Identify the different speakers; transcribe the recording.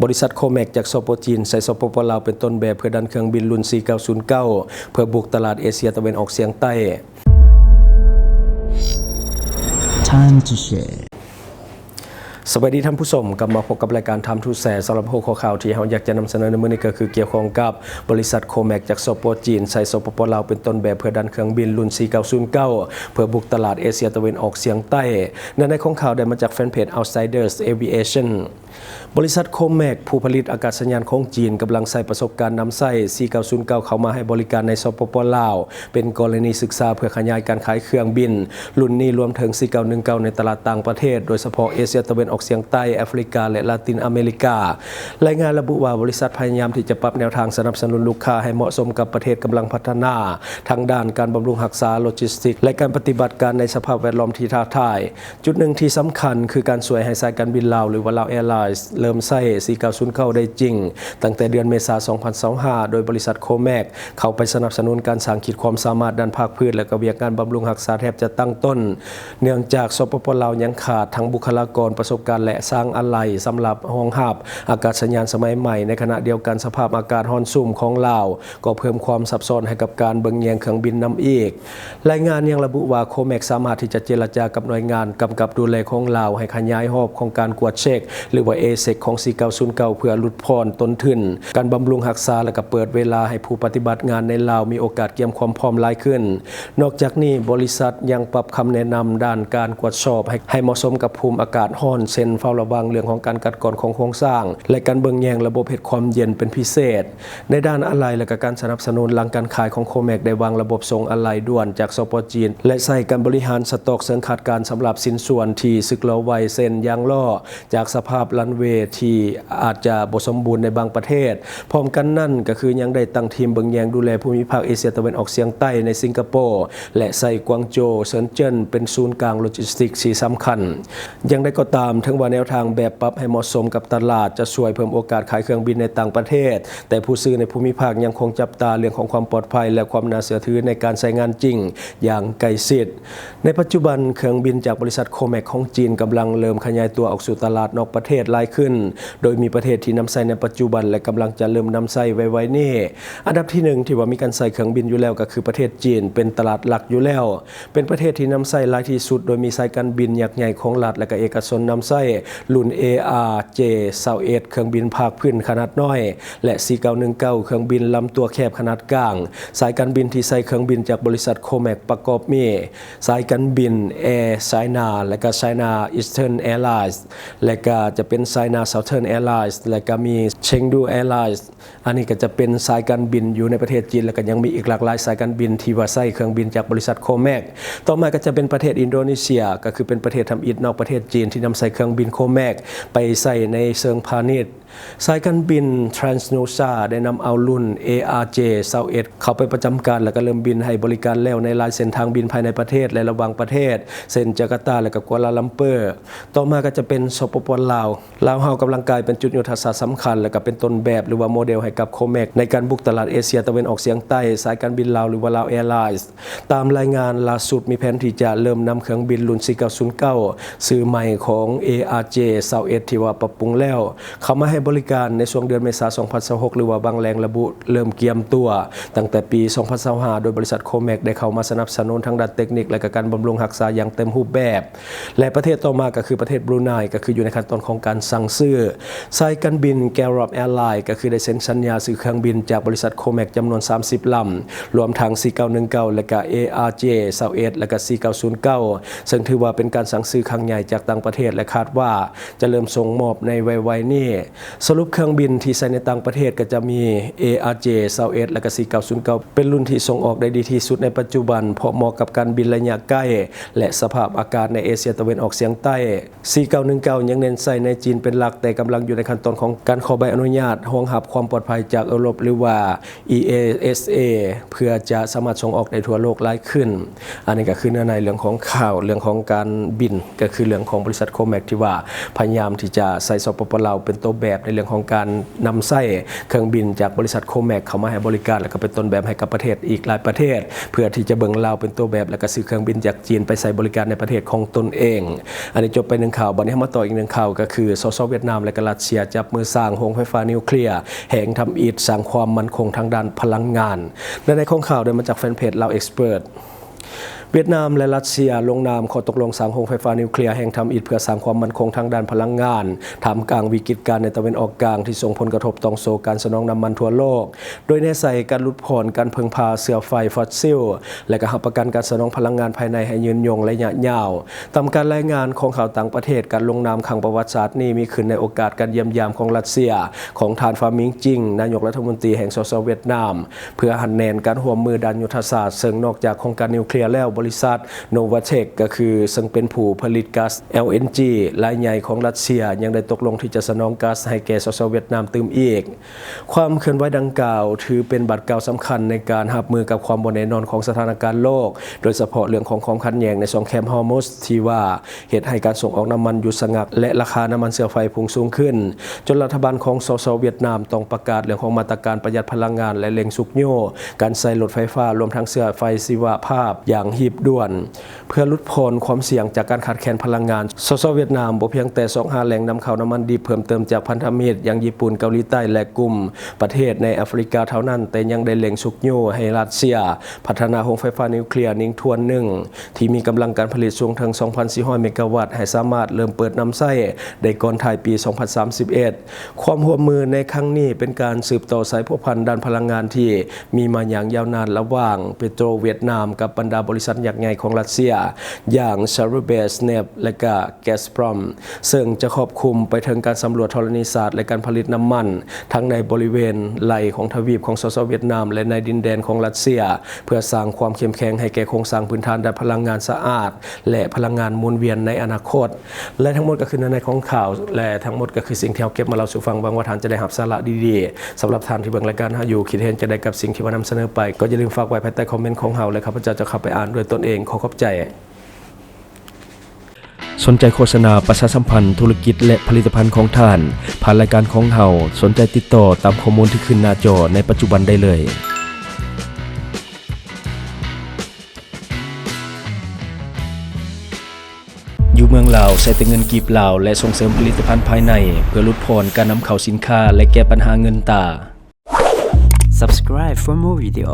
Speaker 1: บริษัทโคแมกจากสปป.จีนใส่สปป.ลาวเป็นต้นแบบเพื่อดันเครื่องบินรุ่น 4909 เพื่อบุกตลาดเอเชียตะวันออกเฉียงใต้
Speaker 2: Time to share
Speaker 1: สวัสดีท่านผู้ชมกลับมาพบกับรายการทำทูแสสำหรับหัวข้อข่าวที่เราอยากจะนำเสนอในมื้อนี้ก็คือเกี่ยวข้องกับบริษัทโคแมกจากสปป.จีนใส่สปป.ลาวเป็นต้นแบบเพื่อดันเครื่องบินรุ่น 4909 เพื่อบุกตลาดเอเชียตะวันออกเฉียงใต้ในของข่าวได้มาจากแฟนเพจ Outsiders Aviation บริษัทโคแมกผู้ผลิตอากาศยานของจีนกำลังใส่ประสบการณ์นำใส่4909 เข้ามาให้บริการในสปป.ลาวเป็นกรณีศึกษาเพื่อขยายการขายเครื่องบินรุ่นนี้รวมถึง4919ในตลาดต่างประเทศโดยเฉพาะเอเชียตะวันออกเฉียงใต้แอฟริกาและลาตินอเมริการายงานระบุว่าบริษัทพยายามที่จะปรับแนวทางสนับสนุนลูกค้าให้เหมาะสมกับประเทศกำลังพัฒนาทางด้านการบำรุงรักษาโลจิสติกส์และการปฏิบัติการในสภาพแวดล้อมที่ท้าทายจุดหนึ่งที่สำคัญคือการช่วยให้สายการบินลาวหรือว่าลาวแอร์ไลน์เริ่มใช้4909ได้จริงตั้งแต่เดือนเมษายน 2025 โดยบริษัทโคแมกเข้าไปสนับสนุนการสร้างขีดความสามารถด้านภาคพื้นและก็เวียกการบำรุงรักษาแทบจะตั้งต้นเนื่องจากสปป.ลาวยังขาดทั้งบุคลากรประสบการณ์และสร้างอะไหล่สำหรับรองรับอากาศยานสมัยใหม่ในขณะเดียวกันสภาพอากาศร้อนสุ่มของลาวก็เพิ่มความซับซ้อนให้กับการเบิ่งแยงเครื่องบินนำอีกรายงานยังระบุว่าโคแมกสามารถที่จะเจรจากับหน่วยงานกำกับดูแลของลาวให้ขยายรอบของการกวดเช็คหรือว่าเอเซกของ4909เพื่อลดพรต้นทุนการบำรุงรักษาและก็เปิดเวลาให้ผู้ปฏิบัติงานในลาวมีโอกาสเตรียมความพร้อมหลายขึ้นนอกจากนี้บริษัทยังปรับคำแนะนำด้านการกวดสอบให้เหมาะสมกับภูมิอากาศร้อนเช่นเฝ้าระวังเรื่องของการกัดกร่อนของโครงสร้างและการเบิ่งแยงระบบเฮ็ดความเย็นเป็นพิเศษในด้านอะไหล่และก็การสนับสนุนหลังการขายของโคแมกได้วางระบบส่งอะไหล่ด่วนจากสปป.จีนและใส่การบริหารสต็อกเสริมขาดการสำหรับสินส่วนที่สึกหรอไวเช่นยางล้อจากสภาพรันเวย์ที่อาจจะบ่สมบูรณ์ในบางประเทศพร้อมกันนั่นก็คือยังได้ตั้งทีมเบิ่งแยงดูแลภูมิภาคเอเชียตะวันออกเฉียงใต้ในสิงคโปร์และใส่กวางโจวเซินเจิ้นเป็นศูนย์กลางโลจิสติกส์ที่สำคัญยังได้ก็ตามถึงว่าแนวทางแบบปรับให้เหมาะสมกับตลาดจะช่วยเพิ่มโอกาสขายเครื่องบินในต่างประเทศแต่ผู้ซื้อในภูมิภาคยังคงจับตาเรื่องของความปลอดภัยและความน่าเชื่อถือในการใช้งานจริงอย่างใกล้ชิดในปัจจุบันเครื่องบินจากบริษัทโคแมกของจีนกำลังเริ่มขยายตัวออกสู่ตลาดนอกประเทศหลายขึ้นโดยมีประเทศที่นำใช้ในปัจจุบันและกำลังจะเริ่มนำใช้ไวๆนี่อันดับที่1ที่ว่ามีการใช้เครื่องบินอยู่แล้วก็คือประเทศจีนเป็นตลาดหลักอยู่แล้วเป็นประเทศที่นำใช้หลายที่สุดโดยมีสายการบินยักษ์ใหญ่ของรัฐและก็เอกชนนำใช้รุ่น ARJ21 เครื่องบินภาคพื้นขนาดน้อยและ4919เครื่องบินลำตัวแคบขนาดกลางสายการบินที่ใช้เครื่องบินจากบริษัทโคแมกประกอบมีสายการบิน Air China และก็ China Eastern Airlines และก็จะเป็น China Southern Airlines และก็มีเชงดู Airlines อันนี้ก็จะเป็นสายการบินอยู่ในประเทศจีนแล้วก็ยังมีอีกหลากหลายสายการบินที่ว่าใช้เครื่องบินจากบริษัทโคแมกต่อมาก็จะเป็นประเทศอินโดนีเซียก็คือเป็นประเทศทำอิฐนอกประเทศจีนที่นำใช้เครื่องบินโคแมกไปใส่ในเชิงพาณิชย์สายการบิน Transnusa ได้นำเอารุ่น ARJ21 เข้าไปประจำการและก็เริ่มบินให้บริการแล้วในหลายเส้นทางบินภายในประเทศและระหว่างประเทศเช่นจาการ์ตาและก็กัวลาลัมเปอร์ต่อมาก็จะเป็นสปป.ลาวเฮากำลังกลายเป็นจุดยุทธศาสตร์สำคัญและก็เป็นต้นแบบหรือว่าโมเดลให้กับโคแมกในการบุกตลาดเอเชียตะวันออกเฉียงใต้สายการบินลาวหรือว่าลาวแอร์ไลน์ตามรายงานล่าสุดมีแผนที่จะเริ่มนำเครื่องบินรุ่น4909ซื้อใหม่ของ ARJ21 ที่ว่าปรับปรุงแล้วเข้ามาให้บริการในช่วงเดือนเมษายน 2026หรือว่าบางแหล่งระบุเริ่มเกียมตัวตั้งแต่ปี 2025โดยบริษัทโคแมกได้เข้ามาสนับสนุนทางด้านเทคนิคและการบำรุงรักษาอย่างเต็มรูปแบบและประเทศต่อมาก็คือประเทศบรูไนก็คืออยู่ในขั้นตอนของการสั่งซื้อสายการบินแกรอบแอร์ไลน์ก็คือได้เซ็นสัญญาซื้อเครื่องบินจากบริษัทโคแมกจำนวน30ลำรวมทั้ง4919และก็ ARJ21และก็4909ซึ่งถือว่าเป็นการสั่งซื้อครั้งใหญ่จากต่างประเทศและคาดว่าจะเริ่มส่งมอบในไวๆนี้สรุปเครื่องบินที่ใช้ในต่างประเทศก็จะมี ARJ21และก็4909เป็นรุ่นที่ส่งออกได้ดีที่สุดในปัจจุบันเพราะเหมาะกับการบินระยะใกล้และสภาพอากาศในเอเชียตะวันออกเฉียงใต้4919ยังเน้นใช้ในจีนเป็นหลักแต่กำลังอยู่ในขั้นตอนของการขอใบอนุญาตรองรับความปลอดภัยจากยุโรปหรือว่า EASA เพื่อจะสามารถส่งออกในทั่วโลกหลายขึ้นอันนี้ก็คือเนื้อในเรื่องของข่าวเรื่องของการบินก็คือเรื่องของบริษัทโคแมกที่ว่าพยายามที่จะใส่สปป.ลาวเป็นตัวแบบ ในเรื่องของการนำไส้เครื่องบินจากบริษัทโคแมกเข้ามาให้บริการและก็เป็นต้นแบบให้กับประเทศอีกหลายประเทศ เพื่อที่จะเบิ่งลาวเป็นตัวแบบและก็ซื้อเครื่องบินจากจีนไปใช้บริการในประเทศของตนเอง อันนี้จบไปหนึ่งข่าวบัดนี้มาต่ออีกหนึ่งข่าวก็คือสสเวียดนามและก็รัสเซียจับมือสร้างโรงไฟฟ้านิวเคลียร์แห่งทำอิฐสร้างความมั่นคงทางด้านพลังงานและในของข่าวได้มาจากแฟนเพจลาวเอ็กซ์เพิร์ทเวียดนามและรัสเซียลงนามข้อตกลงสร้างโรงไฟฟ้านิวเคลียร์แห่งทำอิฐเพื่อสร้างความมั่นคงทางด้านพลังงานท่ามกลางวิกฤตการณ์ในตะวันออกกลางที่ส่งผลกระทบต่อโซการสนองน้ำมันทั่วโลกโดยแนใส่การลดผ่อนการพึ่งพาเสื้อไฟฟอสซิลและก็หับประกันการสนองพลังงานภายในให้ยืนยงระยะยาวตามการรายงานของข่าวต่างประเทศการลงนามครั้งประวัติศาสตร์นี้มีขึ้นในโอกาสการเยี่ยมยามของรัสเซียของทานฟามิงจิงนายกรัฐมนตรีแห่งสสเวียดนามเพื่อหันแนนการร่วมมือด้านยุทธศาสตร์ซึ่งนอกจากโครงการนิวเคลียร์แล้วบริษัทโนวาเทคก็คือซึ่งเป็นผู้ผลิตก๊าซ LNG รายใหญ่ของรัสเซียยังได้ตกลงที่จะสนองก๊าซให้แก่สสเวียดนามตื่มอีกความเคลื่อนไหวดังกล่าวถือเป็นบัตรกล่าวสำคัญในการรับมือกับความบ่แน่นอนของสถานการณ์โลกโดยเฉพาะเรื่องของความขัดแย้งในสองแคมป์ฮอร์มุสที่ว่าเหตุให้การส่งออกน้ำมันหยุดชะงักและราคาน้ำมันเชื้อไฟพุ่งสูงขึ้นจนรัฐบาลของสสเวียดนามต้องประกาศเรื่องของมาตรการประหยัดพลังงานและเร่งสุกโยการใช้รถไฟฟ้ารวมทั้งเสื้อไฟชีวภาพอย่างหีบด่วนเพื่อลดพ้นความเสี่ยงจากการขาดแคลนพลังงานสสเวียดนามบ่เพียงแต่ส่งหาแหล่งนำเข้าน้ำมันดิบเพิ่มเติมจากพันธมิตรอย่างญี่ปุ่นเกาหลีใต้และกลุ่มประเทศในแอฟริกาเท่านั้นแต่ยังได้เล็งสุกโยให้รัสเซียพัฒนาโรงไฟฟ้านิวเคลียร์นิ่งทวนหนึ่งที่มีกำลังการผลิตสูงถึง 2,400 เมกะวัตต์ให้สามารถเริ่มเปิดนำไส้ได้ก่อนท้ายปี 2031 ความร่วมมือในครั้งนี้เป็นการสืบต่อสายพัวพันธ์ด้านพลังงานที่มีมาอย่างยาวนานระหว่างเปโตรเวียดนามกับบรรดาบริษัทยักษ์ใหญ่ของรัสเซียอย่าง Saryubanesneft และก็ Gazprom ซึ่งจะครอบคลุมไปถึงการสำรวจธรณีศาสตร์และการผลิตน้ำมันทั้งในบริเวณไหล่ของทวีปของสสเวียดนามและในดินแดนของรัสเซียเพื่อสร้างความเข้มแข็งให้แก่โครงสร้างพื้นฐานด้านพลังงานสะอาดและพลังงานหมุนเวียนในอนาคตและทั้งหมดก็คือในของข่าวและทั้งหมดก็คือสิ่งที่เราเก็บมาเล่าสู่ฟังบางว่าท่านจะได้รับสาระดีๆสำหรับท่านที่เบิ่งรายการเฮาอยู่คิดเห็นจะได้กับสิ่งที่ว่านำเสนอไปก็อย่าลืมฝากไว้ภายใต้คอมเมนต์ของเฮาและข้าพเจ้าจะเข้าไปอ่านด้วยตนเองขอขอบใจสนใจโฆษณาประชาสัมพันธ์ธุรกิจและผลิตภัณฑ์ของท่านผ่านรายการของเฮาสนใจติดต่อตามข้อมูลที่ขึ้นหน้าจอในปัจจุบันได้เลยอยู่เมืองลาวใช้แต่เงินกีบลาวและส่งเสริมผลิตภัณฑ์ภายในเพื่อลดพรการนำเข้าสินค้าและแก้ปัญหาเงินตา
Speaker 2: Subscribe for more video.